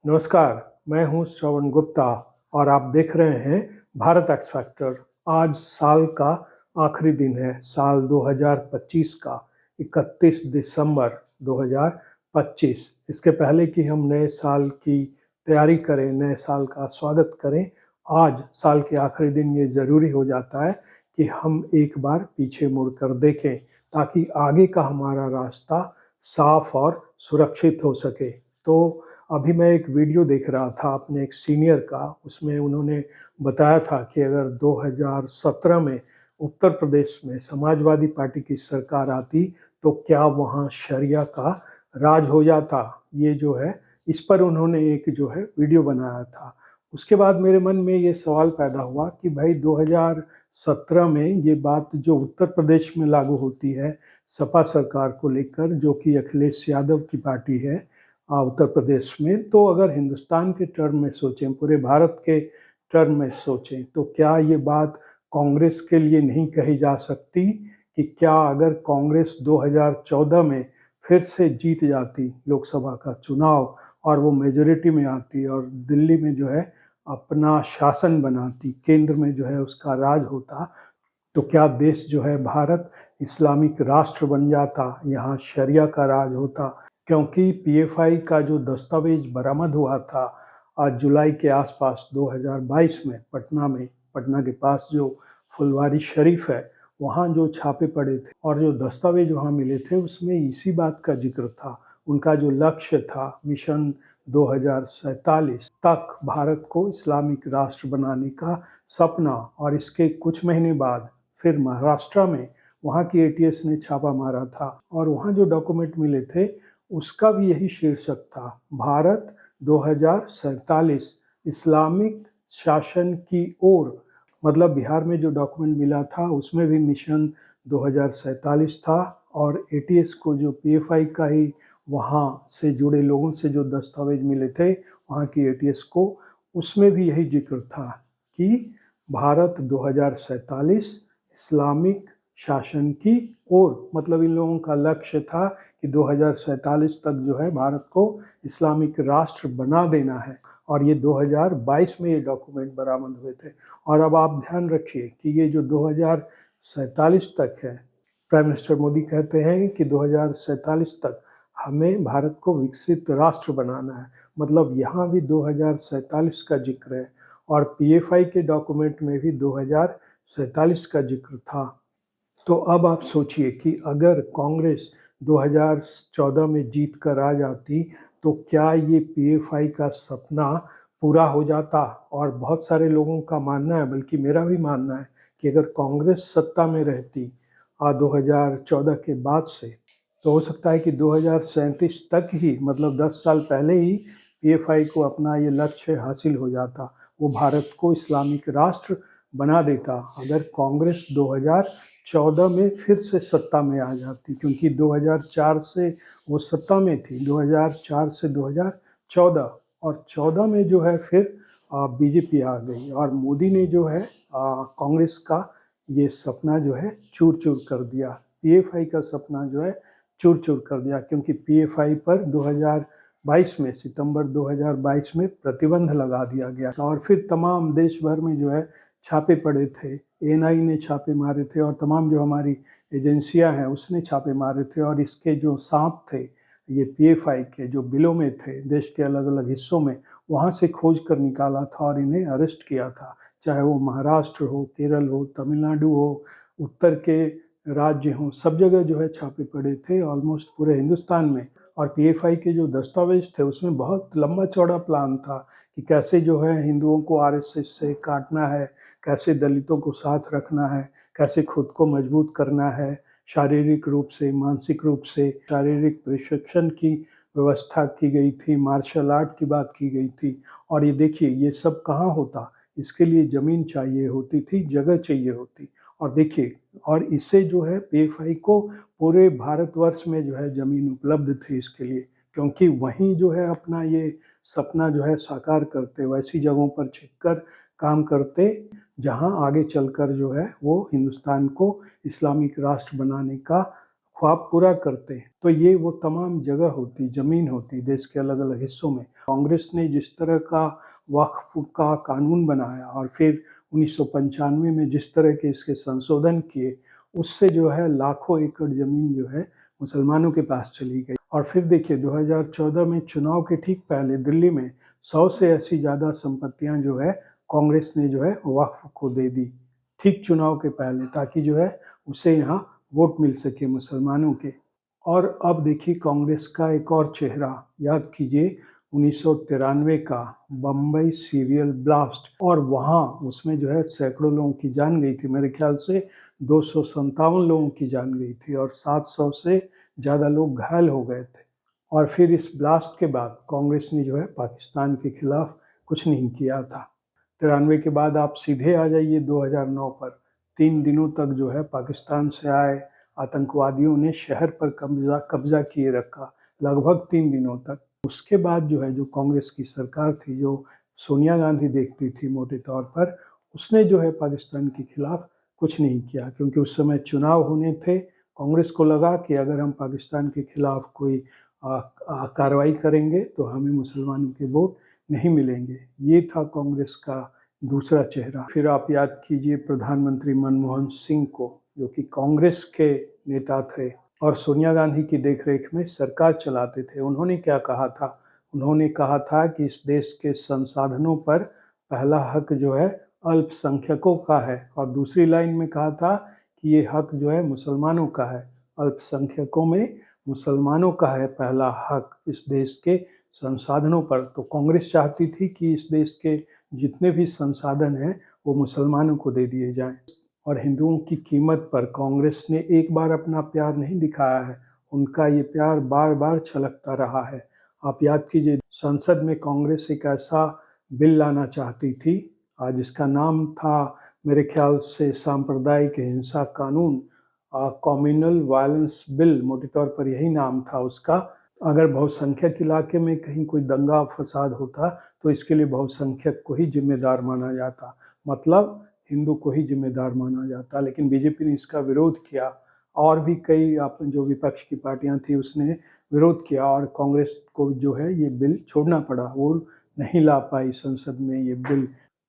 नमस्कार, मैं हूं श्रवण गुप्ता और आप देख रहे हैं भारत एक्स फैक्टर। आज साल का आखिरी दिन है, साल 2025 का 31 दिसंबर 2025। इसके पहले कि हम नए साल की तैयारी करें, नए साल का स्वागत करें, आज साल के आखिरी दिन ये ज़रूरी हो जाता है कि हम एक बार पीछे मुड़कर देखें ताकि आगे का हमारा रास्ता साफ और सुरक्षित हो सके। तो अभी मैं एक वीडियो देख रहा था अपने एक सीनियर का, उसमें उन्होंने बताया था कि अगर 2017 में उत्तर प्रदेश में समाजवादी पार्टी की सरकार आती तो क्या वहाँ शरिया का राज हो जाता। ये जो है, इस पर उन्होंने एक जो है वीडियो बनाया था। उसके बाद मेरे मन में ये सवाल पैदा हुआ कि भाई 2017 में ये बात जो उत्तर प्रदेश में लागू होती है सपा सरकार को लेकर, जो कि अखिलेश यादव की पार्टी है उत्तर प्रदेश में, तो अगर हिंदुस्तान के टर्म में सोचें, पूरे भारत के टर्म में सोचें, तो क्या ये बात कांग्रेस के लिए नहीं कही जा सकती कि क्या अगर कांग्रेस 2014 में फिर से जीत जाती लोकसभा का चुनाव और वो मेजोरिटी में आती और दिल्ली में जो है अपना शासन बनाती, केंद्र में जो है उसका राज होता, तो क्या देश जो है भारत इस्लामिक राष्ट्र बन जाता, यहाँ शरिया का राज होता। क्योंकि पीएफआई का जो दस्तावेज बरामद हुआ था आज जुलाई के आसपास 2022 में पटना के पास जो फुलवारी शरीफ है, वहाँ जो छापे पड़े थे और जो दस्तावेज वहाँ मिले थे उसमें इसी बात का जिक्र था। उनका जो लक्ष्य था मिशन 2047 तक भारत को इस्लामिक राष्ट्र बनाने का सपना, और इसके कुछ महीने बाद फिर महाराष्ट्र में वहाँ की एटीएस ने छापा मारा था और वहाँ जो डॉक्यूमेंट मिले थे उसका भी यही शीर्षक था, भारत 2047 इस्लामिक शासन की ओर। मतलब बिहार में जो डॉक्यूमेंट मिला था उसमें भी मिशन 2047 था और एटीएस को जो पीएफआई का ही वहाँ से जुड़े लोगों से जो दस्तावेज मिले थे वहाँ की एटीएस को, उसमें भी यही जिक्र था कि भारत 2047 इस्लामिक शासन की ओर। मतलब इन लोगों का लक्ष्य था कि 2047 तक जो है भारत को इस्लामिक राष्ट्र बना देना है, और ये 2022 में ये डॉक्यूमेंट बरामद हुए थे। और अब आप ध्यान रखिए कि ये जो 2047 तक है, प्राइम मिनिस्टर मोदी कहते हैं कि 2047 तक हमें भारत को विकसित राष्ट्र बनाना है। मतलब यहाँ भी 2047 का जिक्र है और पीएफआई के डॉक्यूमेंट में भी 2047 का जिक्र था। तो अब आप सोचिए कि अगर कांग्रेस 2014 में जीत कर आ जाती तो क्या ये पीएफआई का सपना पूरा हो जाता। और बहुत सारे लोगों का मानना है, बल्कि मेरा भी मानना है, कि अगर कांग्रेस सत्ता में रहती 2014 के बाद से, तो हो सकता है कि 2037 तक ही, मतलब 10 साल पहले ही पीएफआई को अपना ये लक्ष्य हासिल हो जाता। वो भारत को इस्लामिक राष्ट्र बना देता अगर कांग्रेस 2014 में फिर से सत्ता में आ जाती, क्योंकि 2004 से वो सत्ता में थी, 2004 से 2014, और 14 में जो है फिर बीजेपी आ गई और मोदी ने जो है कांग्रेस का ये सपना जो है चूर चूर कर दिया, पीएफआई का सपना जो है चूर चूर कर दिया। क्योंकि पीएफआई पर 2022 में, सितंबर 2022 में प्रतिबंध लगा दिया गया और फिर तमाम देश भर में जो है छापे पड़े थे। एएनआई ने छापे मारे थे और तमाम जो हमारी एजेंसियां हैं उसने छापे मारे थे, और इसके जो सांप थे ये पीएफआई के जो बिलों में थे देश के अलग अलग हिस्सों में, वहाँ से खोज कर निकाला था और इन्हें अरेस्ट किया था। चाहे वो महाराष्ट्र हो, केरल हो, तमिलनाडु हो, उत्तर के राज्य हों, सब जगह जो है छापे पड़े थे, ऑलमोस्ट पूरे हिंदुस्तान में। और पीएफआई के जो दस्तावेज थे उसमें बहुत लंबा चौड़ा प्लान था कि कैसे जो है हिंदुओं को आरएसएस से काटना है, कैसे दलितों को साथ रखना है, कैसे खुद को मजबूत करना है, शारीरिक रूप से, मानसिक रूप से। शारीरिक प्रशिक्षण की व्यवस्था की गई थी, मार्शल आर्ट की बात की गई थी। और ये देखिए ये सब कहाँ होता, इसके लिए ज़मीन चाहिए होती थी, जगह चाहिए होती। और देखिए, और इससे जो है पीएफआई को पूरे भारतवर्ष में जो है ज़मीन उपलब्ध थी इसके लिए, क्योंकि वहीं जो है अपना ये सपना जो है साकार करते, वैसी जगहों पर छिपकर काम करते जहां आगे चलकर जो है वो हिंदुस्तान को इस्लामिक राष्ट्र बनाने का ख्वाब पूरा करते। तो ये वो तमाम जगह होती, ज़मीन होती देश के अलग अलग हिस्सों में, कांग्रेस ने जिस तरह का वक्फ का कानून बनाया और फिर 1995 में जिस तरह के इसके संशोधन किए, उससे जो है लाखों एकड़ जमीन जो है मुसलमानों के पास चली गई। और फिर देखिए 2014 में चुनाव के ठीक पहले दिल्ली में 100 से ऐसी ज़्यादा संपत्तियां जो है कांग्रेस ने जो है वक्फ को दे दी, ठीक चुनाव के पहले, ताकि जो है उसे यहाँ वोट मिल सके मुसलमानों के। और अब देखिए कांग्रेस का एक और चेहरा, याद कीजिए 1993 का बम्बई सीरियल ब्लास्ट, और वहाँ उसमें जो है सैकड़ों लोगों की जान गई थी। मेरे ख्याल से 257 लोगों की जान गई थी और 700 से ज़्यादा लोग घायल हो गए थे। और फिर इस ब्लास्ट के बाद कांग्रेस ने जो है पाकिस्तान के खिलाफ कुछ नहीं किया था। 93 के बाद आप सीधे आ जाइए 2009 पर। 3 दिनों तक जो है पाकिस्तान से आए आतंकवादियों ने शहर पर कब्जा किए रखा, लगभग 3 दिनों तक। उसके बाद जो है जो कांग्रेस की सरकार थी, जो सोनिया गांधी देखती थी मोटे तौर पर, उसने जो है पाकिस्तान के खिलाफ कुछ नहीं किया, क्योंकि उस समय चुनाव होने थे। कांग्रेस को लगा कि अगर हम पाकिस्तान के खिलाफ कोई कार्रवाई करेंगे तो हमें मुसलमानों के वोट नहीं मिलेंगे। ये था कांग्रेस का दूसरा चेहरा। फिर आप याद कीजिए प्रधानमंत्री मनमोहन सिंह को, जो कि कांग्रेस के नेता थे और सोनिया गांधी की देखरेख में सरकार चलाते थे। उन्होंने क्या कहा था? उन्होंने कहा था कि इस देश के संसाधनों पर पहला हक जो है अल्पसंख्यकों का है, और दूसरी लाइन में कहा था कि ये हक जो है मुसलमानों का है। अल्पसंख्यकों में मुसलमानों का है पहला हक इस देश के संसाधनों पर। तो कांग्रेस चाहती थी कि इस देश के जितने भी संसाधन हैं वो मुसलमानों को दे दिए जाएं। और हिंदुओं की कीमत पर कांग्रेस ने एक बार अपना प्यार नहीं दिखाया है, उनका ये प्यार बार बार छलकता रहा है। आप याद कीजिए संसद में कांग्रेस एक ऐसा बिल लाना चाहती थी जिसका नाम था मेरे ख्याल से सांप्रदायिक हिंसा कानून, कम्युनल वायलेंस बिल, मोटे तौर पर यही नाम था उसका। अगर बहुसंख्यक इलाके में कहीं कोई दंगा फसाद होता तो इसके लिए बहुसंख्यक को ही जिम्मेदार माना जाता, मतलब हिंदू को ही जिम्मेदार माना जाता। लेकिन बीजेपी ने इसका विरोध किया, और भी कई जो विपक्ष की पार्टियां थी उसने विरोध किया, और कांग्रेस को जो है ये बिल छोड़ना पड़ा, वो नहीं ला पाई संसद में ये बिल।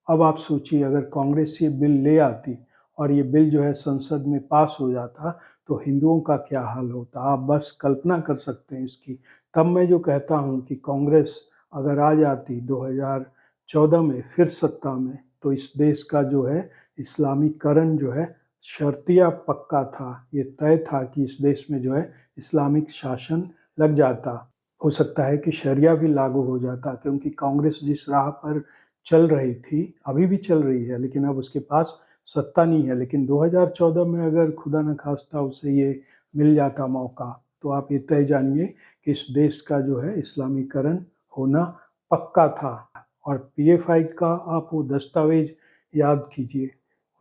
अब आप सोचिए अगर कांग्रेस ये बिल ले आती और ये बिल जो है संसद में पास हो जाता तो हिंदुओं का क्या हाल होता, आप बस कल्पना कर सकते हैं इसकी। तब मैं जो कहता हूँ कि कांग्रेस अगर आ जाती 2014 में फिर सत्ता में, तो इस देश का जो है इस्लामीकरण जो है शर्तिया पक्का था। ये तय था कि इस देश में जो है इस्लामिक शासन लग जाता। हो सकता है कि शरिया भी लागू हो जाता, क्योंकि कांग्रेस जिस राह पर चल रही थी, अभी भी चल रही है, लेकिन अब उसके पास सत्ता नहीं है। लेकिन 2014 में अगर खुदा न खास्ता उसे ये मिल जाता मौका, तो आप ये तय जानिए कि इस देश का जो है इस्लामीकरण होना पक्का था। और पीएफआई का आप वो दस्तावेज याद कीजिए,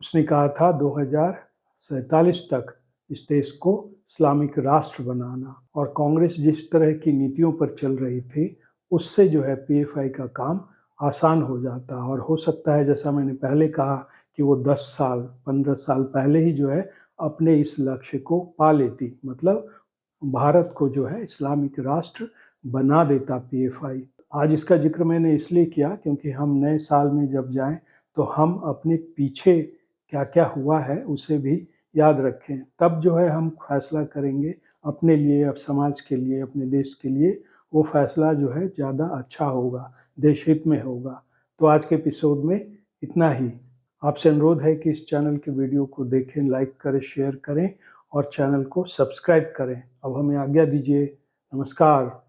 उसने कहा था 2047 तक इस देश को इस्लामिक राष्ट्र बनाना। और कांग्रेस जिस तरह की नीतियों पर चल रही थी, उससे जो है पीएफआई का काम आसान हो जाता। और हो सकता है जैसा मैंने पहले कहा कि वो 10 साल 15 साल पहले ही जो है अपने इस लक्ष्य को पा लेती, मतलब भारत को जो है इस्लामिक राष्ट्र बना देता पीएफआई। आज इसका जिक्र मैंने इसलिए किया क्योंकि हम नए साल में जब जाएं तो हम अपने पीछे क्या क्या हुआ है उसे भी याद रखें। तब जो है हम फैसला करेंगे अपने लिए, अब समाज के लिए, अपने देश के लिए, वो फैसला जो है ज़्यादा अच्छा होगा, देश हित में होगा। तो आज के एपिसोड में इतना ही। आपसे अनुरोध है कि इस चैनल के वीडियो को देखें, लाइक करें, शेयर करें और चैनल को सब्सक्राइब करें। अब हमें आज्ञा दीजिए। नमस्कार।